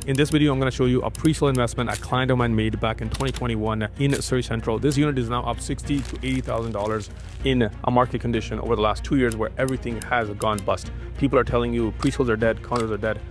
In this video, I'm going to show you a pre-sale investment a client of mine made back in 2021 in Surrey Central. This unit is now up $60,000 to $80,000 in a market condition over the last 2 years where everything has gone bust. People are telling you pre-sales are dead, condos are dead.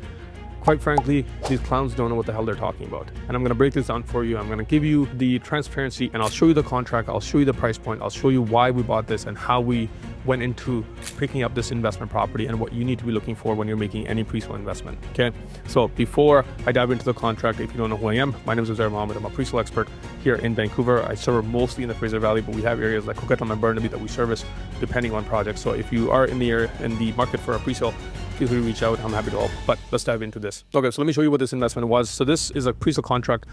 Quite frankly, these clowns don't know what the hell they're talking about. And I'm going to break this down for you. I'm going to give you the transparency and I'll show you the contract. I'll show you the price point. I'll show you why we bought this and how we went into picking up this investment property and what you need to be looking for when you're making any pre-sale investment. Okay. So before I dive into the contract, if you don't know who I am, my name is Uzair Muhammad. I'm a pre-sale expert here in Vancouver. I serve mostly in the Fraser Valley, but we have areas like Coquitlam and Burnaby that we service depending on projects. So if you are in the market for a pre-sale, feel free to reach out. I'm happy to help. But let's dive into this. Okay, so let me show you what this investment was. So this is a pre-sale contract.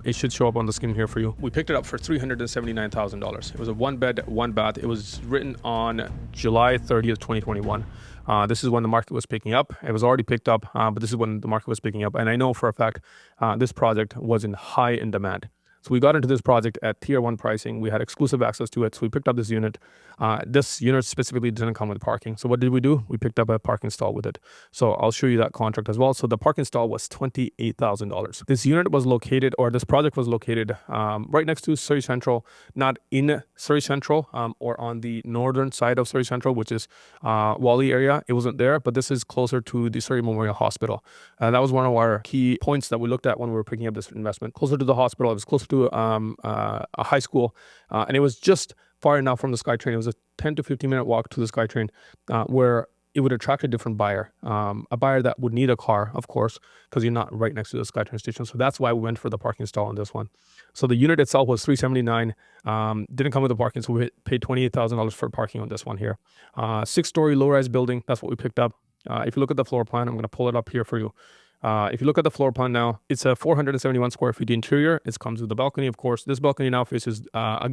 It should show up on the screen here for you. We picked it up for $379,000. It was a 1-bed, 1-bath. It was written on July 30th, 2021. This is when the market was picking up. It was already picked up, but this is when the market was picking up. And I know for a fact this project was high in demand. So we got into this project at tier 1 pricing. We had exclusive access to it. So we picked up this unit. This unit specifically didn't come with parking. So what did we do? We picked up a parking stall with it. So I'll show you that contract as well. So the parking stall was $28,000. This unit was located, or this project was located right next to Surrey Central, not in Surrey Central or on the northern side of Surrey Central, which is Wally area. It wasn't there, but this is closer to the Surrey Memorial Hospital. That was one of our key points that we looked at when we were picking up this investment. Closer to the hospital, it was closer to a high school, and it was just far enough from the SkyTrain. It was a 10 to 15 minute walk to the SkyTrain where it would attract a different buyer, a buyer that would need a car, of course, because you're not right next to the SkyTrain station. So that's why we went for the parking stall on this one. So the unit itself was $379,000, didn't come with the parking, so we paid $28,000 for parking on this one here. 6-story low-rise building, that's what we picked up. If you look at the floor plan, I'm going to pull it up here for you. If you look at the floor plan now, it's a 471 square feet interior. It comes with the balcony, of course. This balcony now faces a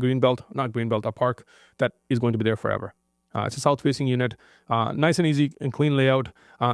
park that is going to be there forever. It's a south-facing unit, nice and easy and clean layout.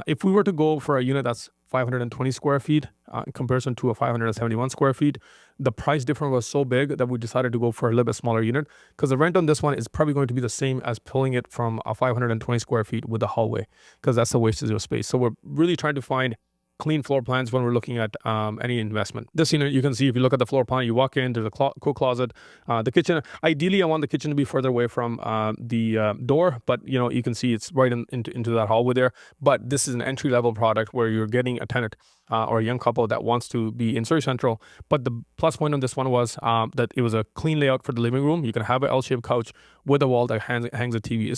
If we were to go for a unit that's 520 square feet in comparison to a 571 square feet, the price difference was so big that we decided to go for a little bit smaller unit because the rent on this one is probably going to be the same as pulling it from a 520 square feet with the hallway because that's the wastage of space. So we're really trying to find clean floor plans when we're looking at any investment. This unit, you can see if you look at the floor plan, you walk in, there's a cook closet, the kitchen. Ideally, I want the kitchen to be further away from the door, but you can see it's right into that hallway there. But this is an entry-level product where you're getting a tenant or a young couple that wants to be in Surrey Central. But the plus point on this one was that it was a clean layout for the living room. You can have an L-shaped couch with a wall that hangs a TV.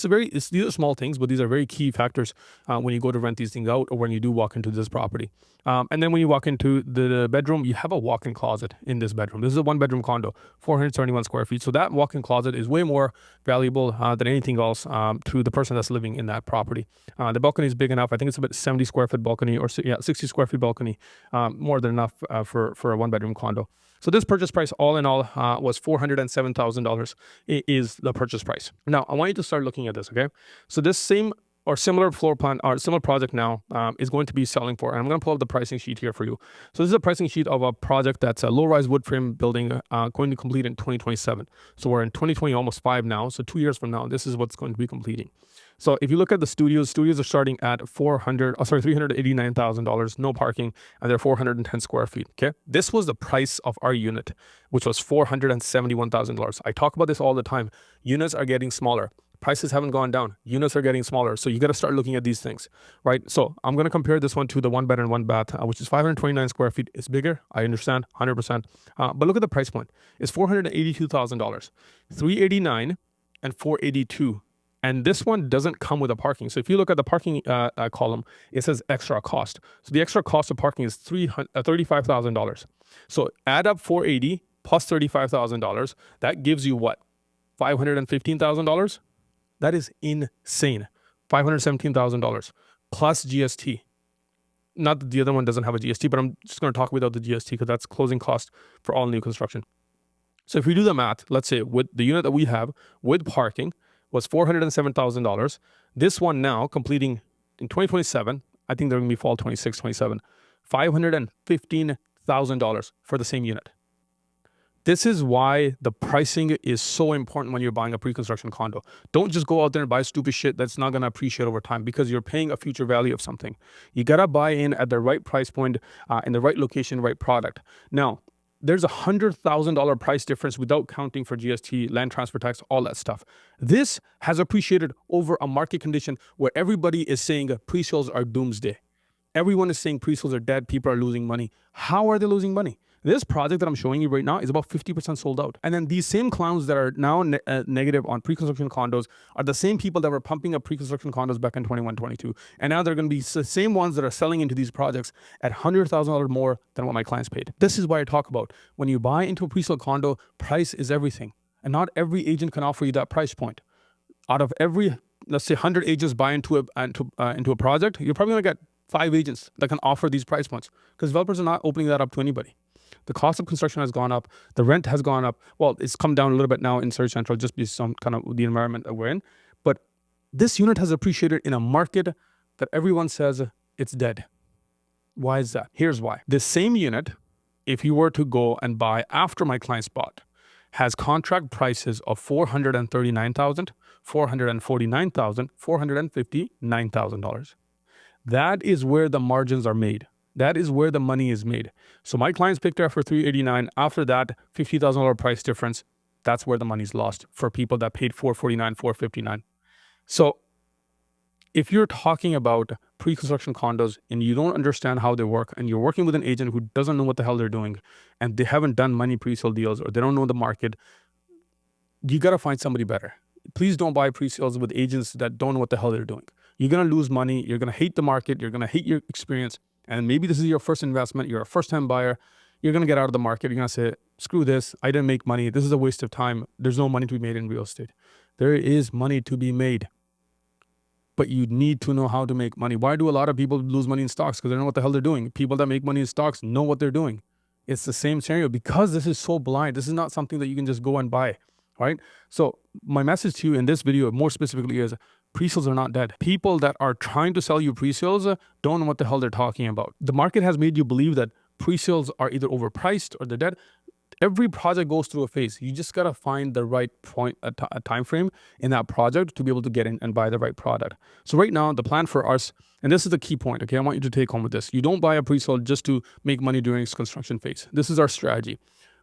These are small things, but these are very key factors when you go to rent these things out or when you do walk into this property. And then when you walk into the bedroom, you have a walk-in closet in this bedroom. This is a 1-bedroom condo, 471 square feet. So that walk-in closet is way more valuable than anything else to the person that's living in that property. The balcony is big enough. I think it's about 70 square foot balcony or 60 square feet balcony, more than enough for a 1-bedroom condo. So this purchase price all in all was $407,000 is the purchase price. Now, I want you to start looking at this, okay? So this same or similar floor plan or similar project now is going to be selling for, and I'm going to pull up the pricing sheet here for you. So this is a pricing sheet of a project that's a low-rise wood frame building going to complete in 2027. So we're in 2020, almost 5 now. So 2 years from now, this is what's going to be completing. So if you look at the studios are starting at $389,000, no parking, and they're 410 square feet. Okay, this was the price of our unit, which was $471,000. I talk about this all the time. Units are getting smaller. Prices haven't gone down. Units are getting smaller. So you got to start looking at these things, right? So I'm going to compare this one to the 1-bed and 1-bath, which is 529 square feet. It's bigger. I understand 100%. But look at the price point. It's $482,000, $389 and $482. And this one doesn't come with a parking. So if you look at the parking column, it says extra cost. So the extra cost of parking is $35,000. So add up $480 plus $35,000. That gives you what? $515,000? That is insane. $517,000 plus GST. Not that the other one doesn't have a GST, but I'm just going to talk without the GST because that's closing cost for all new construction. So if we do the math, let's say with the unit that we have with parking was $407,000. This one now completing in 2027, I think they're going to be fall 26, 27, $515,000 for the same unit. This is why the pricing is so important when you're buying a pre-construction condo. Don't just go out there and buy stupid shit that's not going to appreciate over time because you're paying a future value of something. You got to buy in at the right price point, in the right location, right product. Now, there's $100,000 price difference without counting for GST, land transfer tax, all that stuff. This has appreciated over a market condition where everybody is saying pre-sales are doomsday. Everyone is saying pre-sales are dead. People are losing money. How are they losing money? This project that I'm showing you right now is about 50% sold out. And then these same clowns that are now negative on pre-construction condos are the same people that were pumping up pre-construction condos back in 21, 22. And now they're going to be the same ones that are selling into these projects at $100,000 more than what my clients paid. This is why I talk about when you buy into a pre-sale condo, price is everything. And not every agent can offer you that price point. Out of every, let's say 100 agents buy into a project, you're probably going to get 5 agents that can offer these price points because developers are not opening that up to anybody. The cost of construction has gone up. The rent has gone up. Well, it's come down a little bit now in Surrey Central just because some kind of the environment that we're in. But this unit has appreciated in a market that everyone says it's dead. Why is that? Here's why. This same unit, if you were to go and buy after my client's bought, has contract prices of $439,000, $449,000, $459,000. That is where the margins are made. That is where the money is made. So my clients picked it up for $389,000. After that, $50,000 price difference. That's where the money's lost for people that paid $449,000, $459,000. So if you're talking about pre-construction condos and you don't understand how they work and you're working with an agent who doesn't know what the hell they're doing and they haven't done many pre-sale deals or they don't know the market, you got to find somebody better. Please don't buy pre-sales with agents that don't know what the hell they're doing. You're going to lose money. You're going to hate the market. You're going to hate your experience. And maybe this is your first investment. You're a first-time buyer. You're going to get out of the market. You're going to say, screw this. I didn't make money. This is a waste of time. There's no money to be made in real estate. There is money to be made. But you need to know how to make money. Why do a lot of people lose money in stocks? Because they don't know what the hell they're doing. People that make money in stocks know what they're doing. It's the same scenario because this is so blind. This is not something that you can just go and buy, right? So my message to you in this video more specifically is pre-sales are not dead. People that are trying to sell you pre-sales don't know what the hell they're talking about. The market has made you believe that pre-sales are either overpriced or they're dead. Every project goes through a phase. You just got to find the right point, a time frame in that project to be able to get in and buy the right product. So right now, the plan for us, and this is the key point, okay? I want you to take home with this. You don't buy a pre-sale just to make money during its construction phase. This is our strategy.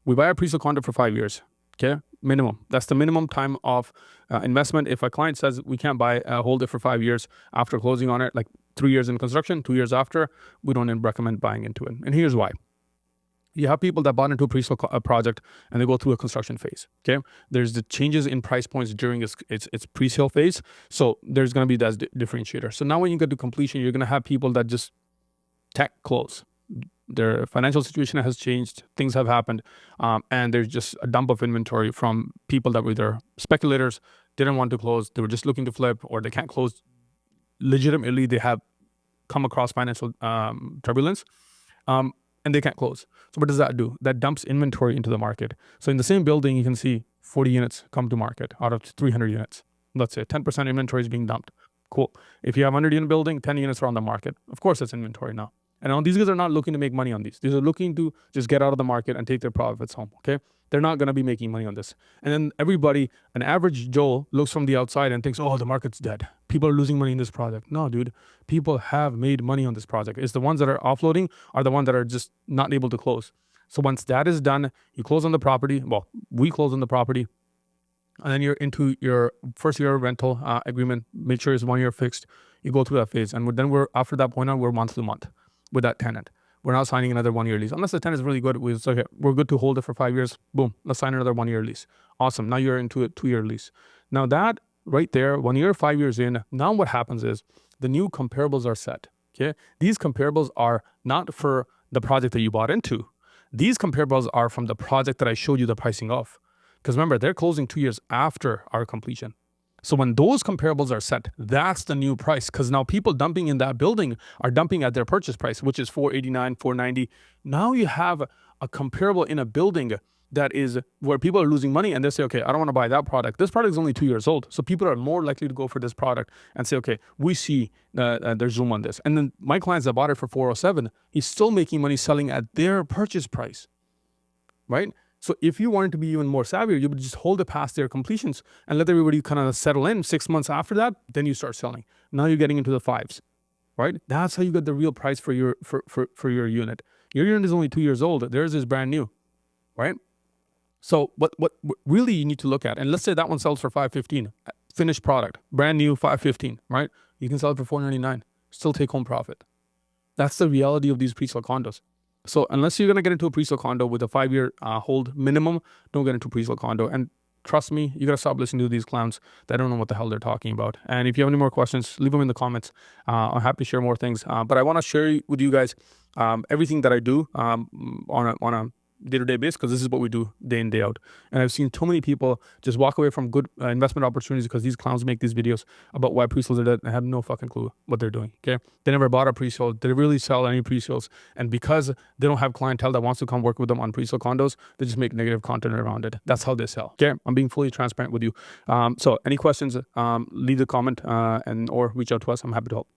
We buy a pre-sale condo for 5 years, okay? Minimum. That's the minimum time of investment. If a client says we can't hold it for 5 years after closing on it, like 3 years in construction, 2 years after, we don't recommend buying into it. And here's why. You have people that bought into a pre-sale project and they go through a construction phase, okay? There's the changes in price points during its pre-sale phase. So there's going to be that differentiator. So now when you get to completion, you're going to have people that just close. Their financial situation has changed. Things have happened. And there's just a dump of inventory from people that were either speculators, didn't want to close. They were just looking to flip or they can't close. Legitimately, they have come across financial turbulence. And they can't close. So what does that do? That dumps inventory into the market. So in the same building, you can see 40 units come to market out of 300 units. Let's say 10% inventory is being dumped. Cool. If you have a 100 unit building, 10 units are on the market. Of course, that's inventory now. And now these guys are not looking to make money on these. These are looking to just get out of the market and take their profits home, okay? They're not going to be making money on this. And then everybody, an average Joe, looks from the outside and thinks, oh, the market's dead. People are losing money in this project. No, dude. People have made money on this project. It's the ones that are offloading are the ones that are just not able to close. So once that is done, you close on the property. Well, we close on the property. And then you're into your first year rental agreement. Make sure it's 1 year fixed. You go through that phase. And then after that point on, we're month to month with that tenant. We're not signing another 1 year lease. Unless the tenant is really good, okay, we're good to hold it for 5 years. Boom, let's sign another 1 year lease. Awesome, now you're into a 2 year lease. Now that right there, 1 year, 5 years in, now what happens is the new comparables are set, okay? These comparables are not for the project that you bought into. These comparables are from the project that I showed you the pricing of. Because remember, they're closing 2 years after our completion. So when those comparables are set, that's the new price. Because now people dumping in that building are dumping at their purchase price, which is $489, $490. Now you have a comparable in a building that is where people are losing money and they say, okay, I don't want to buy that product. This product is only 2 years old. So people are more likely to go for this product and say, okay, we see there's room on this. And then my clients that bought it for $407, he's still making money selling at their purchase price, right? So if you wanted to be even more savvy, you would just hold it past their completions and let everybody kind of settle in. 6 months after that, then you start selling. Now you're getting into the 5s, right? That's how you get the real price for your unit. Your unit is only 2 years old. Theirs is brand new, right? So what really you need to look at, and let's say that one sells for $515, finished product, brand new, $515, right? You can sell it for $499, still take home profit. That's the reality of these pre-sale condos. So unless you're going to get into a pre-sale condo with a 5-year hold minimum, don't get into a pre-sale condo. And trust me, you got to stop listening to these clowns that don't know what the hell they're talking about. And if you have any more questions, leave them in the comments. I'm happy to share more things. But I want to share with you guys everything that I do on a day-to-day basis, because this is what we do day in, day out. And I've seen too many people just walk away from good investment opportunities because these clowns make these videos about why pre-sales are dead and have no fucking clue what they're doing, okay? They never bought a pre-sale. They really sell any pre-sales. And because they don't have clientele that wants to come work with them on pre-sale condos, they just make negative content around it. That's how they sell, okay? I'm being fully transparent with you. So any questions, leave a comment or reach out to us. I'm happy to help.